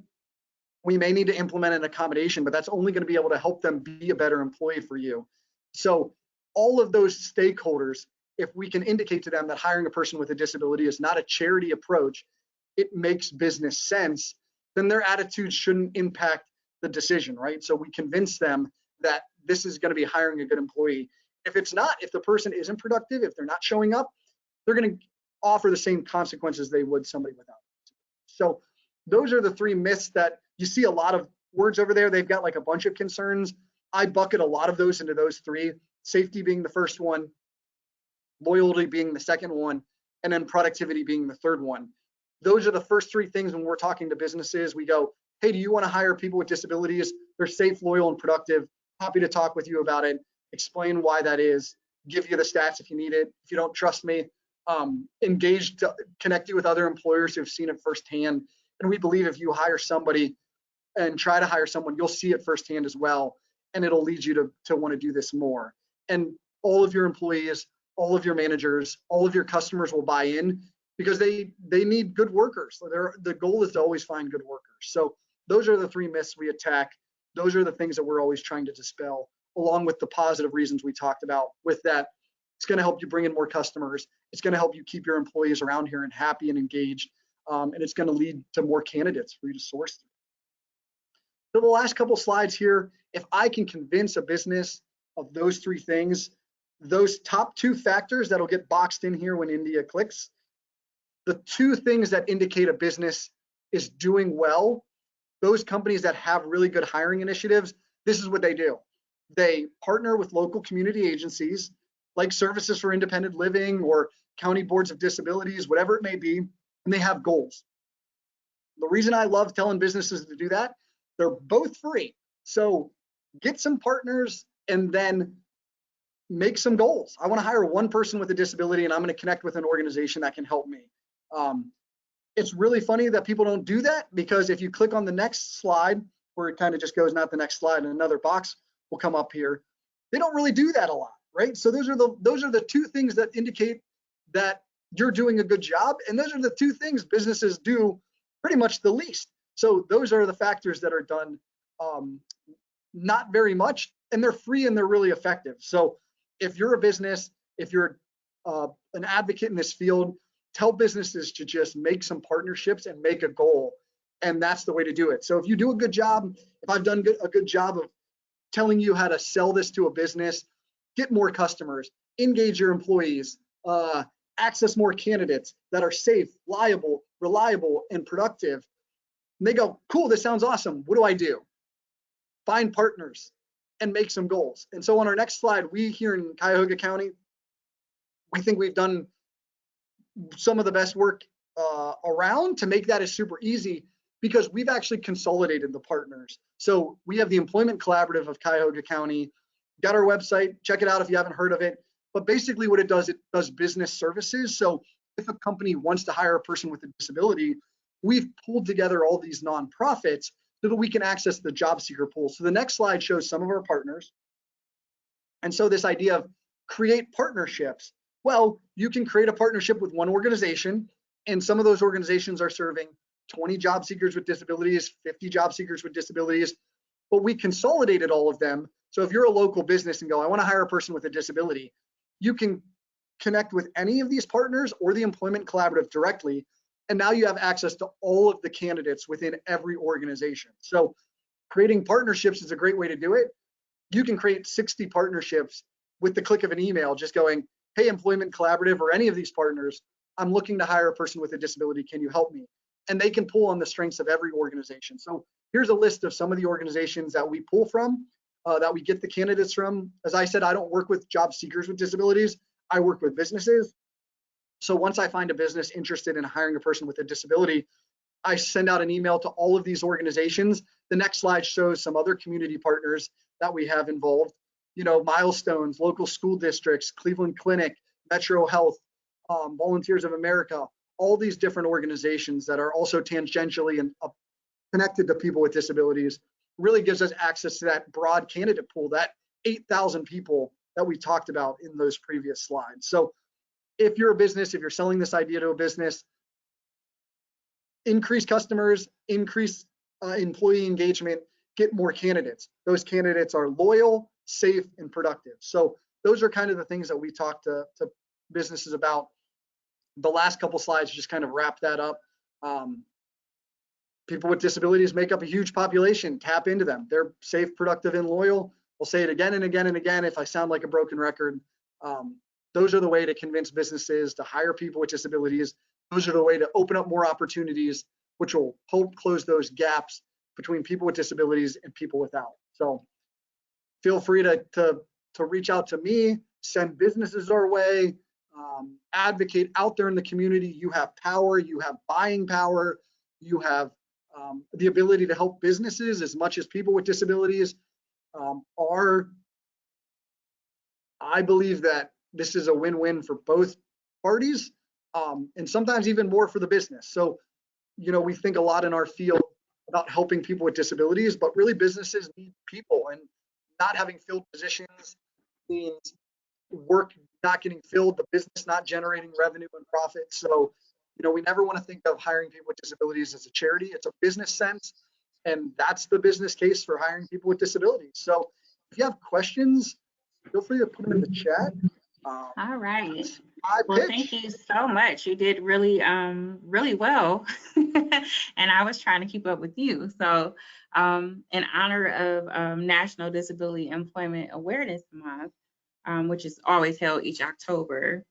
We may need to implement an accommodation, but that's only going to be able to help them be a better employee for you. So all of those stakeholders, if we can indicate to them that hiring a person with a disability is not a charity approach, it makes business sense, then their attitudes shouldn't impact the decision, right? So we convince them that this is going to be hiring a good employee. If it's not, if the person isn't productive, if they're not showing up, they're going to offer the same consequences they would somebody without. So those are the three myths that you see a lot of words over there. They've got like a bunch of concerns. I bucket a lot of those into those three, safety being the first one, loyalty being the second one, and then productivity being the third one. Those are the first three things when we're talking to businesses. We go, hey, do you want to hire people with disabilities? They're safe, loyal, and productive. Happy to talk with you about it, explain why that is, give you the stats if you need it. If you don't trust me, engage to connect you with other employers who have seen it firsthand. And we believe if you hire somebody and try to hire someone, you'll see it firsthand as well. And it'll lead you to want to do this more. And all of your employees, all of your managers, all of your customers will buy in because they need good workers. So the goal is to always find good workers. So those are the three myths we attack. Those are the things that we're always trying to dispel, along with the positive reasons we talked about. With that, it's going to help you bring in more customers. It's going to help you keep your employees around here and happy and engaged. And it's going to lead to more candidates for you to source through. So the last couple slides here, if I can convince a business of those three things, those top two factors that'll get boxed in here when India clicks, the two things that indicate a business is doing well, those companies that have really good hiring initiatives, this is what they do. They partner with local community agencies like Services for Independent Living or county boards of disabilities, whatever it may be, and they have goals. The reason I love telling businesses to do that, they're both free. So get some partners and then make some goals. I want to hire one person with a disability and I'm going to connect with an organization that can help me. It's really funny that people don't do that, because if you click on the next slide, where it kind of just goes, not the next slide, and another box will come up here, they don't really do that a lot, right? So those are the two things that indicate that you're doing a good job, and those are the two things businesses do pretty much the least. So those are the factors that are done not very much, and they're free and they're really effective. So if you're a business, if you're an advocate in this field, tell businesses to just make some partnerships and make a goal. And that's the way to do it. So if you do a good job, if I've done a good job of telling you how to sell this to a business, get more customers, engage your employees, access more candidates that are safe, liable, reliable, and productive. And they go, cool, this sounds awesome. What do I do? Find partners and make some goals. And so on our next slide, we here in Cuyahoga County, we think we've done some of the best work around to make that as super easy, because we've actually consolidated the partners. So we have the Employment Collaborative of Cuyahoga County. Got our website, check it out if you haven't heard of it. But basically what it does business services. So if a company wants to hire a person with a disability, we've pulled together all these nonprofits so that we can access the job seeker pool. So the next slide shows some of our partners. And so this idea of create partnerships. Well, you can create a partnership with one organization, and some of those organizations are serving 20 job seekers with disabilities, 50 job seekers with disabilities, but we consolidated all of them. So if you're a local business and go, I want to hire a person with a disability, you can connect with any of these partners or the Employment Collaborative directly, and now you have access to all of the candidates within every organization. So creating partnerships is a great way to do it. You can create 60 partnerships with the click of an email, just going, hey, Employment Collaborative or any of these partners, I'm looking to hire a person with a disability. Can you help me? And they can pull on the strengths of every organization. So here's a list of some of the organizations that we pull from, that we get the candidates from. As I said, I don't work with job seekers with disabilities. I work with businesses. So once I find a business interested in hiring a person with a disability, I send out an email to all of these organizations. The next slide shows some other community partners that we have involved. You know, Milestones, local school districts, Cleveland Clinic, Metro Health, Volunteers of America, all these different organizations that are also tangentially and connected to people with disabilities, really gives us access to that broad candidate pool, that 8,000 people that we talked about in those previous slides. So if you're a business, if you're selling this idea to a business, increase customers, increase employee engagement, get more candidates. Those candidates are loyal, safe, and productive. So those are kind of the things that we talk to businesses about. The last couple slides just kind of wrap that up. People with disabilities make up a huge population. Tap into them. They're safe, productive, and loyal. We'll say it again and again and again if I sound like a broken record. Those are the way to convince businesses to hire people with disabilities. Those are the way to open up more opportunities, which will help close those gaps between people with disabilities and people without. So feel free to reach out to me, send businesses our way, advocate out there in the community. You have power, you have buying power, you have the ability to help businesses as much as people with disabilities. I believe that this is a win-win for both parties, and sometimes even more for the business. So, you know, we think a lot in our field about helping people with disabilities, but really businesses need people, and not having filled positions means work not getting filled, the business not generating revenue and profit. So, you know, we never want to think of hiring people with disabilities as a charity. It's a business sense, and that's the business case for hiring people with disabilities. So if you have questions, feel free to put them in the chat. All right. Well, thank you so much. You did really, really well. And I was trying to keep up with you. So in honor of National Disability Employment Awareness Month, which is always held each October,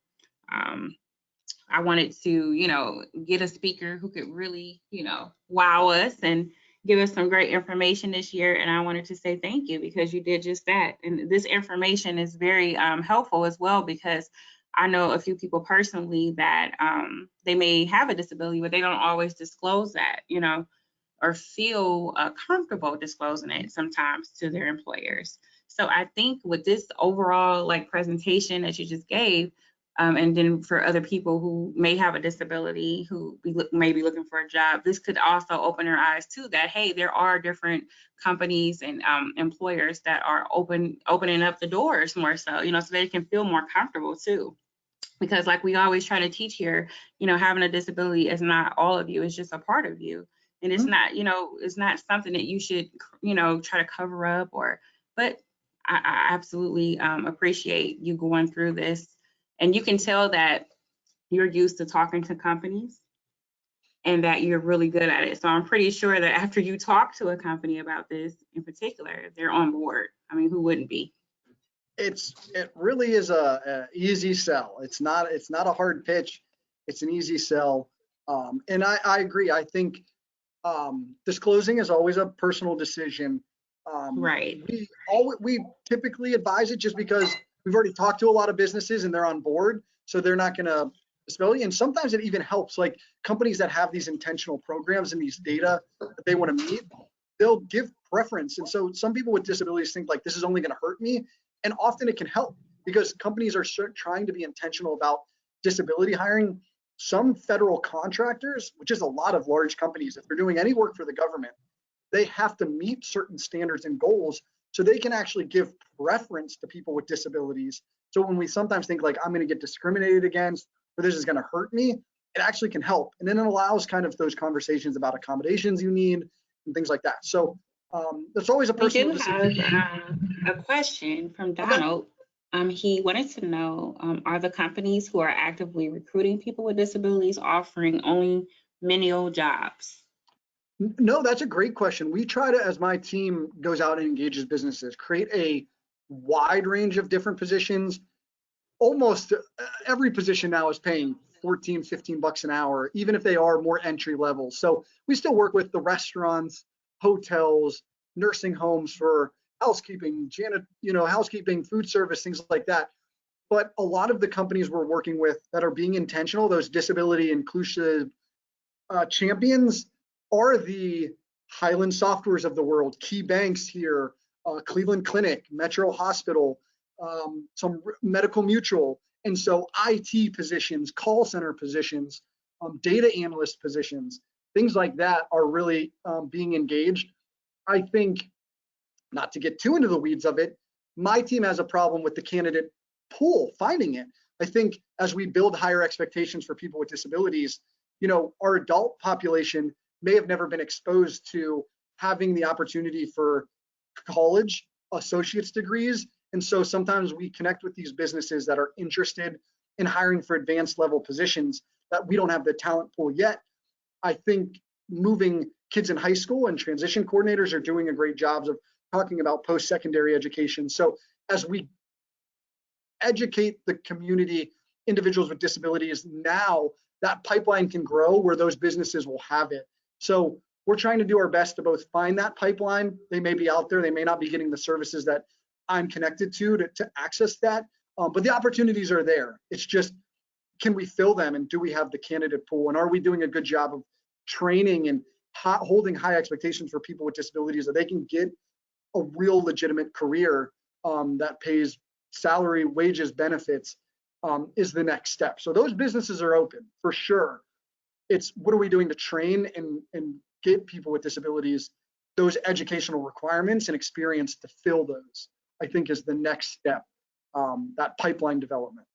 I wanted to, get a speaker who could really, wow us and give us some great information this year. And I wanted to say thank you because you did just that. And this information is very helpful as well, because I know a few people personally that they may have a disability, but they don't always disclose that, or feel comfortable disclosing it sometimes to their employers. So I think with this overall presentation that you just gave, and then for other people who may have a disability, who may be looking for a job, this could also open their eyes to that, hey, there are different companies and employers that are opening up the doors more so, so they can feel more comfortable too. Because like we always try to teach here, having a disability is not all of you, it's just a part of you. And it's not, it's not something that you should, try to cover up but I absolutely appreciate you going through this. And you can tell that you're used to talking to companies and that you're really good at it. So I'm pretty sure that after you talk to a company about this in particular, they're on board. I mean, who wouldn't be? It really is a easy sell. It's not a hard pitch. It's an easy sell. And I agree. I think disclosing is always a personal decision. Right. We typically advise it just because we've already talked to a lot of businesses and they're on board, so they're not going to disability. And sometimes it even helps, like companies that have these intentional programs and these data that they want to meet, they'll give preference. And so some people with disabilities think like this is only going to hurt me, and often it can help because companies are trying to be intentional about disability hiring. Some federal contractors, which is a lot of large companies, if they're doing any work for the government, they have to meet certain standards and goals so they can actually give preference to people with disabilities. So when we sometimes think like I'm going to get discriminated against or this is going to hurt me, it actually can help. And then it allows kind of those conversations about accommodations you need and things like that. So that's always a personal decision. We do have a question from Donald. Okay. He wanted to know, are the companies who are actively recruiting people with disabilities offering only menial jobs? No, that's a great question. We try to, as my team goes out and engages businesses, create a wide range of different positions. Almost every position now is paying 14, 15 bucks an hour, even if they are more entry level. So we still work with the restaurants, hotels, nursing homes for housekeeping, housekeeping, food service, things like that. But a lot of the companies we're working with that are being intentional, those disability inclusive champions, are the Highland Softwares of the world, Key Banks here, Cleveland Clinic, Metro Hospital, some Medical Mutual. And so IT positions, call center positions, data analyst positions, things like that are really being engaged. I think, not to get too into the weeds of it, my team has a problem with the candidate pool, finding it. I think as we build higher expectations for people with disabilities, our adult population may have never been exposed to having the opportunity for college associate's degrees. And so sometimes we connect with these businesses that are interested in hiring for advanced level positions that we don't have the talent pool yet. I think moving kids in high school and transition coordinators are doing a great job of talking about post-secondary education. So as we educate the community, individuals with disabilities, now that pipeline can grow where those businesses will have it. So we're trying to do our best to both find that pipeline. They may be out there, they may not be getting the services that I'm connected to access that, but the opportunities are there. It's just, can we fill them, and do we have the candidate pool, and are we doing a good job of training and holding high expectations for people with disabilities that they can get a real legitimate career that pays salary, wages, benefits, is the next step. So those businesses are open for sure. It's what are we doing to train and get people with disabilities those educational requirements and experience to fill those, I think is the next step, that pipeline development.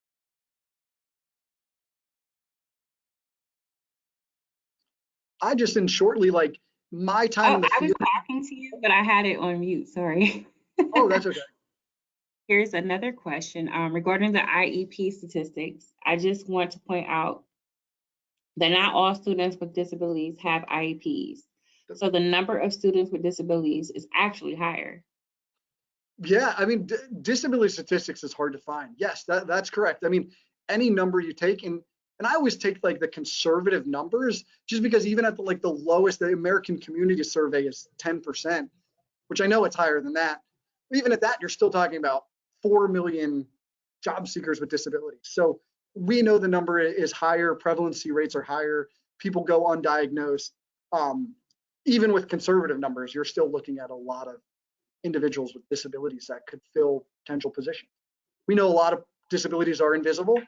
I just, in shortly, like my time in the field. I was talking to you, but I had it on mute, sorry. Oh, that's okay. Here's another question regarding the IEP statistics. I just want to point out that not all students with disabilities have IEPs. So the number of students with disabilities is actually higher. Yeah, I mean, disability statistics is hard to find. Yes, that's correct. I mean, any number you take, and And I always take like the conservative numbers, just because even at the lowest, the American Community Survey is 10%, which I know it's higher than that. But even at that, you're still talking about 4 million job seekers with disabilities. So we know the number is higher, prevalency rates are higher, people go undiagnosed. Even with conservative numbers, you're still looking at a lot of individuals with disabilities that could fill potential positions. We know a lot of disabilities are invisible.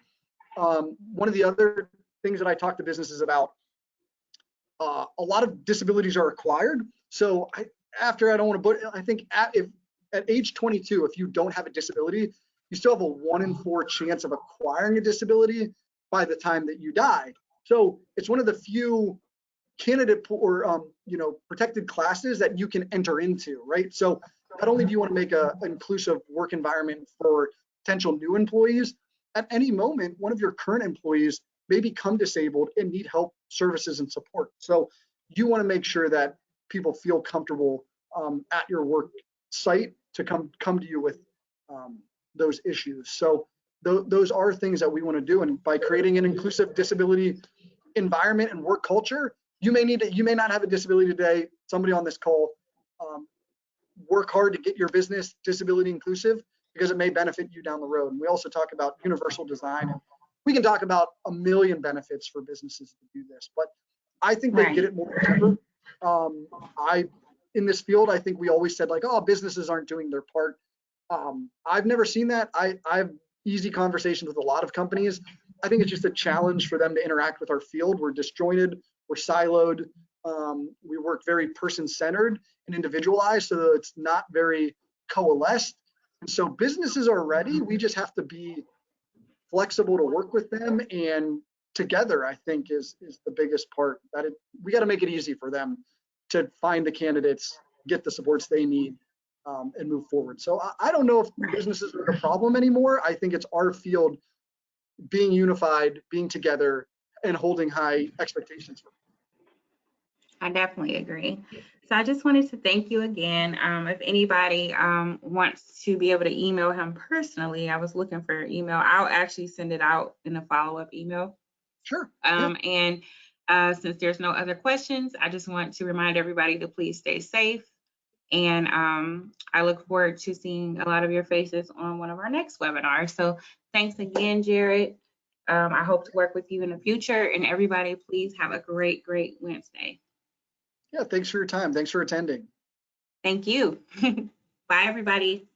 One of the other things that I talk to businesses about, a lot of disabilities are acquired. So I think at age 22, if you don't have a disability, you still have a 1 in 4 chance of acquiring a disability by the time that you die. So it's one of the few candidate or protected classes that you can enter into, right? So not only do you want to make an inclusive work environment for potential new employees, at any moment, one of your current employees may become disabled and need help, services, and support. So you want to make sure that people feel comfortable at your work site to come to you with those issues. So those are things that we want to do. And by creating an inclusive disability environment and work culture, you may not have a disability today. Somebody on this call, work hard to get your business disability inclusive, because it may benefit you down the road. And we also talk about universal design. And we can talk about a million benefits for businesses to do this, but I think they get it more than ever. In this field, I think we always said like, oh, businesses aren't doing their part. I've never seen that. I have easy conversations with a lot of companies. I think it's just a challenge for them to interact with our field. We're disjointed, we're siloed, we work very person-centered and individualized, so it's not very coalesced. And so businesses are ready. We just have to be flexible to work with them, and together, I think, is the biggest part. We got to make it easy for them to find the candidates, get the supports they need, and move forward. So I don't know if businesses are the problem anymore. I think it's our field being unified, being together, and holding high expectations. I definitely agree. So I just wanted to thank you again. If anybody wants to be able to email him personally, I was looking for your email. I'll actually send it out in a follow-up email. Sure. And since there's no other questions, I just want to remind everybody to please stay safe. And I look forward to seeing a lot of your faces on one of our next webinars. So thanks again, Jared. I hope to work with you in the future. And everybody, please have a great, great Wednesday. Yeah, thanks for your time. Thanks for attending. Thank you. Bye, everybody.